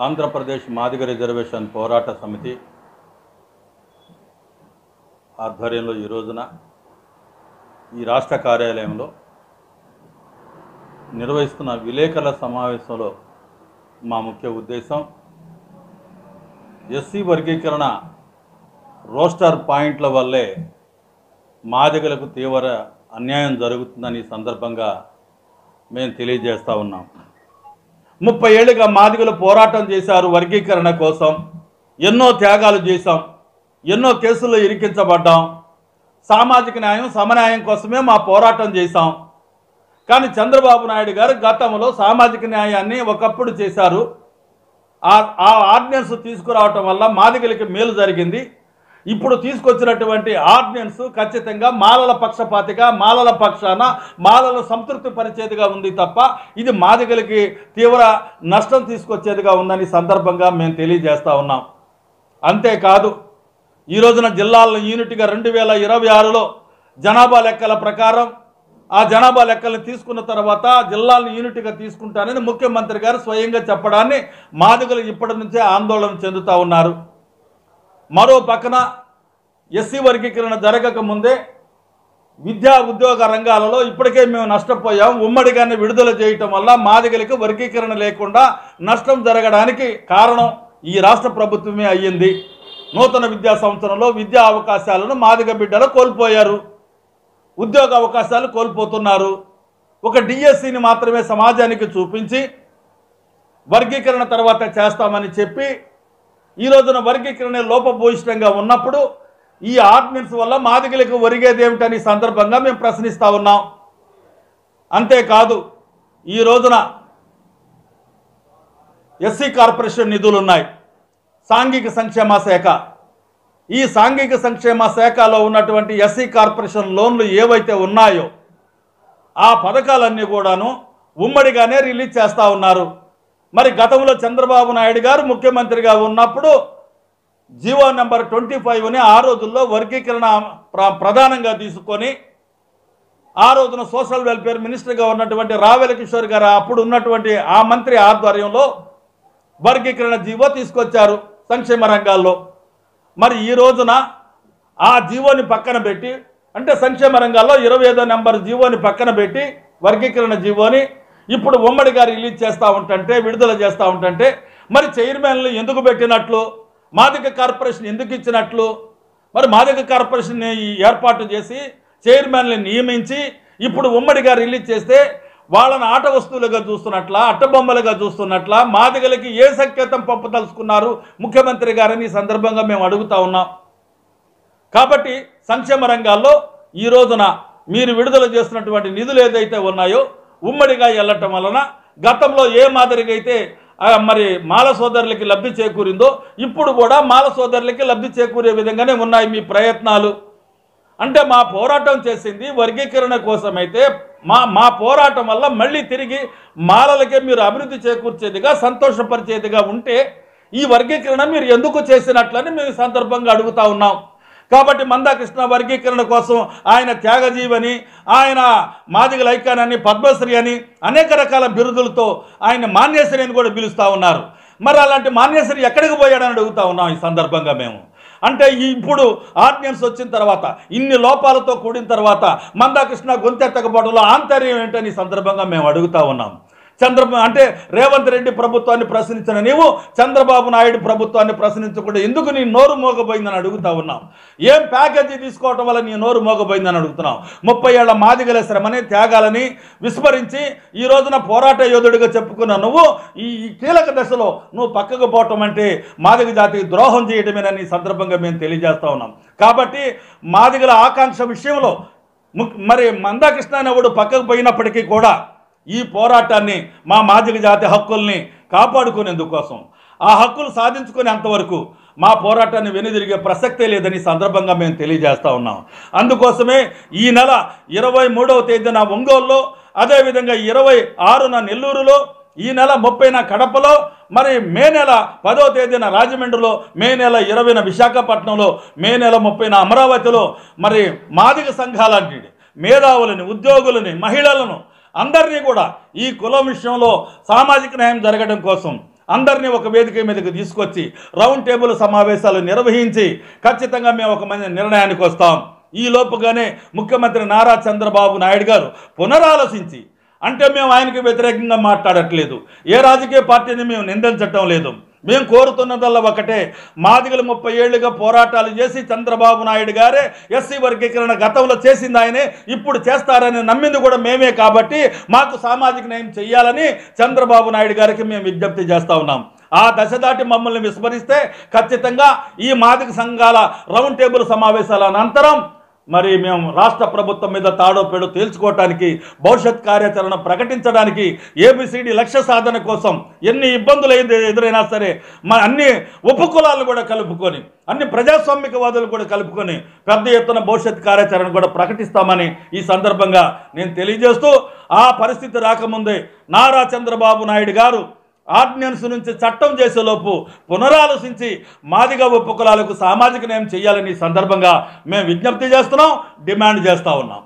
Andhra Pradesh Madiga reservation పోరాట సమితి ఆధ్వర్యంలో ఈ రోజున ఈ రాష్ట్ర కార్యాలయంలో నిర్వహిస్తున్న విలేకరుల సమావేశంలో మా ముఖ్య ఉద్దేశం ఎస్సీ వర్గీకరణ రోస్టర్ పాయింట్ల వల్లే మాదిగలకు తీవ్ర అన్యాయం జరుగుతుందని ఈ సందర్భంగా మేము తెలియజేస్తూ ఉన్నాం. 30 ఏళ్ళుగా మాదిగలు పోరాటం చేశారు. వర్గీకరణ కోసం ఎన్నో త్యాగాలు చేశాం, ఎన్నో కేసుల్లో ఇరికించబడ్డాం. సామాజిక న్యాయం సమన్యాయం కోసమే మా పోరాటం చేశాం. కానీ చంద్రబాబు నాయుడు గారు గతంలో సామాజిక న్యాయాన్ని ఒకప్పుడు చేశారు. ఆ ఆర్డినెన్స్ తీసుకురావటం వల్ల మాదిగలకి మేలు జరిగింది. ఇప్పుడు తీసుకొచ్చినటువంటి ఆర్డినెన్స్ ఖచ్చితంగా మాలల పక్షపాతిగా, మాలల పక్షాన, మాలల సంతృప్తి పరిచేదిగా ఉంది తప్ప ఇది మాదిగలకి తీవ్ర నష్టం తీసుకొచ్చేదిగా ఉందని సందర్భంగా మేము తెలియజేస్తూ ఉన్నాం. అంతేకాదు ఈ రోజున జిల్లాల యూనిట్గా 2026లో జనాభా లెక్కల ప్రకారం ఆ జనాభా లెక్కలను తీసుకున్న తర్వాత జిల్లాలను యూనిట్గా తీసుకుంటానని ముఖ్యమంత్రి గారు స్వయంగా చెప్పడాన్ని మాదిగలు ఇప్పటి నుంచే ఆందోళన చెందుతూ ఉన్నారు. మరో పక్కన ఎస్సీ వర్గీకరణ జరగకముందే విద్యా ఉద్యోగ రంగాలలో ఇప్పటికే మేము నష్టపోయాం. ఉమ్మడిగానే విడుదల చేయటం వల్ల మాదిగలకు వర్గీకరణ లేకుండా నష్టం జరగడానికి కారణం ఈ రాష్ట్ర ప్రభుత్వమే అయ్యింది. నూతన విద్యా సంవత్సరంలో విద్యా అవకాశాలను మాదిగ బిడ్డలు కోల్పోయారు, ఉద్యోగ అవకాశాలు కోల్పోతున్నారు. ఒక డిఎస్సిని మాత్రమే సమాజానికి చూపించి వర్గీకరణ తర్వాత చేస్తామని చెప్పి ఈ రోజున వర్గీకరణ లోపభూయిష్టంగా ఉన్నప్పుడు ఈ ఆర్డినెన్స్ వల్ల మాదిగలకు ఒరిగేది ఏమిటని సందర్భంగా మేము ప్రశ్నిస్తూ ఉన్నాం. అంతేకాదు ఈ రోజున ఎస్సీ కార్పొరేషన్ నిధులు ఉన్నాయి, సాంఘిక సంక్షేమ శాఖ. ఈ సాంఘిక సంక్షేమ శాఖలో ఉన్నటువంటి ఎస్సీ కార్పొరేషన్ లోన్లు ఏవైతే ఉన్నాయో ఆ పథకాలన్నీ కూడాను ఉమ్మడిగానే రిలీజ్ చేస్తూ ఉన్నారు. మరి గతంలో చంద్రబాబు నాయుడు గారు ముఖ్యమంత్రిగా ఉన్నప్పుడు జీవో నెంబర్ 25ని ఆ రోజుల్లో వర్గీకరణ ప్రధానంగా తీసుకొని ఆ రోజున సోషల్ వెల్ఫేర్ మినిస్టర్గా ఉన్నటువంటి రావెల కిషోర్ గారు అప్పుడు ఉన్నటువంటి ఆ మంత్రి ఆధ్వర్యంలో వర్గీకరణ జీవో తీసుకొచ్చారు సంక్షేమ రంగాల్లో. మరి ఈ రోజున ఆ జీవోని పక్కన పెట్టి, అంటే సంక్షేమ రంగాల్లో 25వ నెంబర్ జీవోని పక్కన పెట్టి వర్గీకరణ జీవోని ఇప్పుడు ఉమ్మడిగా రిలీజ్ చేస్తూ ఉంటుంటే, విడుదల చేస్తూ ఉంటుంటే మరి చైర్మన్లు ఎందుకు పెట్టినట్లు, మాదిగ కార్పొరేషన్ ఎందుకు ఇచ్చినట్లు? మరి మాదిగ కార్పొరేషన్ ఏర్పాటు చేసి చైర్మన్లు నియమించి ఇప్పుడు ఉమ్మడిగా రిలీజ్ చేస్తే వాళ్ళని ఆట వస్తువులుగా చూస్తున్నట్లా, అట్టబొమ్మలుగా చూస్తున్నట్లా మాదిగలకి ఏ సంకేతం పంపదలుచుకున్నారు ముఖ్యమంత్రి గారని ఈ సందర్భంగా మేము అడుగుతూ ఉన్నాం. కాబట్టి సంక్షేమ రంగాల్లో ఈ రోజున మీరు విడుదల చేస్తున్నటువంటి నిధులు ఏదైతే ఉన్నాయో ఉమ్మడిగా వెళ్ళటం వలన గతంలో ఏ మాదిరిగా అయితే మరి మాల సోదరులకి లబ్ధి చేకూరిందో ఇప్పుడు కూడా మాల సోదరులకి లబ్ధి చేకూరే విధంగానే ఉన్నాయి మీ ప్రయత్నాలు. అంటే మా పోరాటం చేసింది వర్గీకరణ కోసమైతే మా పోరాటం వల్ల మళ్ళీ తిరిగి మాలలకే మీరు అభివృద్ధి చేకూర్చేదిగా, సంతోషపరిచేదిగా ఉంటే ఈ వర్గీకరణ మీరు ఎందుకు చేసినట్లని మేము ఈ సందర్భంగా అడుగుతూ ఉన్నాం. కాబట్టి మందాకృష్ణ వర్గీకరణ కోసం ఆయన త్యాగజీవని, ఆయన మాదిగల ఐకాన్ అని, పద్మశ్రీ అని అనేక రకాల బిరుదులతో ఆయన మాన్యశ్రీ అని కూడా పిలుస్తూ ఉన్నారు. మరి అలాంటి మాన్యశ్రీ ఎక్కడికి పోయాడని అడుగుతూ ఉన్నాం ఈ సందర్భంగా మేము. అంటే ఇప్పుడు ఆర్డినెన్స్ వచ్చిన తర్వాత ఇన్ని లోపాలతో కూడిన తర్వాత మందాకృష్ణ గొంతెత్తకపోవడంలో ఆంతర్యం ఏంటని ఈ సందర్భంగా మేము అడుగుతూ ఉన్నాం. అంటే రేవంత్ రెడ్డి ప్రభుత్వాన్ని ప్రశ్నించిన నీవు చంద్రబాబు నాయుడు ప్రభుత్వాన్ని ప్రశ్నించకుండా ఎందుకు నీ నోరు మోగబోయిందని అడుగుతా ఉన్నాం. ఏం ప్యాకేజీ తీసుకోవటం వల్ల నీ నోరు మోగబోయిందని అడుగుతున్నాం. 30 ఏళ్ల మాదిగల శ్రమని, త్యాగాలని విస్మరించి ఈ రోజున పోరాట యోధుడిగా చెప్పుకున్న నువ్వు ఈ కీలక దశలో నువ్వు పక్కకు పోవటం అంటే మాదిగ జాతికి ద్రోహం చేయడమేనని ఈ సందర్భంగా మేము తెలియజేస్తూ ఉన్నాం. కాబట్టి మాదిగల ఆకాంక్ష విషయంలో మరి మందాకృష్ణ అనేవాడు పక్కకు పోయినప్పటికీ కూడా ఈ పోరాటాన్ని మా మాదిగ జాతి హక్కుల్ని కాపాడుకునేందుకోసం, ఆ హక్కులు సాధించుకునేంతవరకు మా పోరాటాన్ని వెనుదిరిగే ప్రసక్తే లేదని సందర్భంగా మేము తెలియజేస్తూ ఉన్నాం. అందుకోసమే ఈ నెల 23వ తేదీన ఒంగోలులో, అదేవిధంగా 26న నెల్లూరులో, ఈ నెల 30న కడపలో, మరి మే నెల 10వ తేదీన రాజమండ్రిలో, మే నెల 20న విశాఖపట్నంలో, మే నెల 30న అమరావతిలో మరి మాదిగ సంఘాలన్నింటినీ, మేధావులని, ఉద్యోగులని, మహిళలను అందరినీ కూడా ఈ కులం విషయంలో సామాజిక న్యాయం జరగడం కోసం అందరినీ ఒక వేదిక మీదకి తీసుకొచ్చి రౌండ్ టేబుల్ సమావేశాలు నిర్వహించి ఖచ్చితంగా మేము ఒక మంచి నిర్ణయానికి వస్తాం. ఈ లోపుగానే ముఖ్యమంత్రి నారా చంద్రబాబు నాయుడు గారు పునరాలోచించి, అంటే మేము ఆయనకి వ్యతిరేకంగా మాట్లాడట్లేదు, ఏ రాజకీయ పార్టీని మేము నిందించటం లేదు, మేము కోరుతున్నదల్లా ఒకటే, మాదిగలు 30 ఏళ్లుగా పోరాటాలు చేసి చంద్రబాబు నాయుడు గారే ఎస్సీ వర్గీకరణ గతంలో చేసింది ఆయనే, ఇప్పుడు చేస్తారని నమ్మింది కూడా మేమే, కాబట్టి మాకు సామాజిక న్యాయం చేయాలని చంద్రబాబు నాయుడు గారికి మేము విజ్ఞప్తి చేస్తూ ఉన్నాం. ఆ దశ దాటి మమ్మల్ని విస్మరిస్తే ఖచ్చితంగా ఈ మాదిగ సంఘాల రౌండ్ టేబుల్ సమావేశాల అనంతరం మరి మేము రాష్ట్ర ప్రభుత్వం మీద తాడో పేడో తేల్చుకోవటానికి, భవిష్యత్ కార్యాచరణ ప్రకటించడానికి, ఏబిసిడి లక్ష్య సాధన కోసం ఎన్ని ఇబ్బందులు ఎదురైనా సరే అన్ని ఉపకులాలను కూడా కలుపుకొని, అన్ని ప్రజాస్వామికవాదులు కూడా కలుపుకొని పెద్ద ఎత్తున భవిష్యత్ కార్యాచరణ కూడా ప్రకటిస్తామని ఈ సందర్భంగా నేను తెలియజేస్తూ, ఆ పరిస్థితి రాకముందే నారా చంద్రబాబు నాయుడు గారు ఆర్డినెన్స్ నుంచి చట్టం చేసేలోపు పునరాలోచించి మాదిగ ఉపకులాలకు సామాజిక న్యాయం చేయాలని ఈ సందర్భంగా మేము విజ్ఞప్తి చేస్తున్నాం, డిమాండ్ చేస్తూ ఉన్నాం.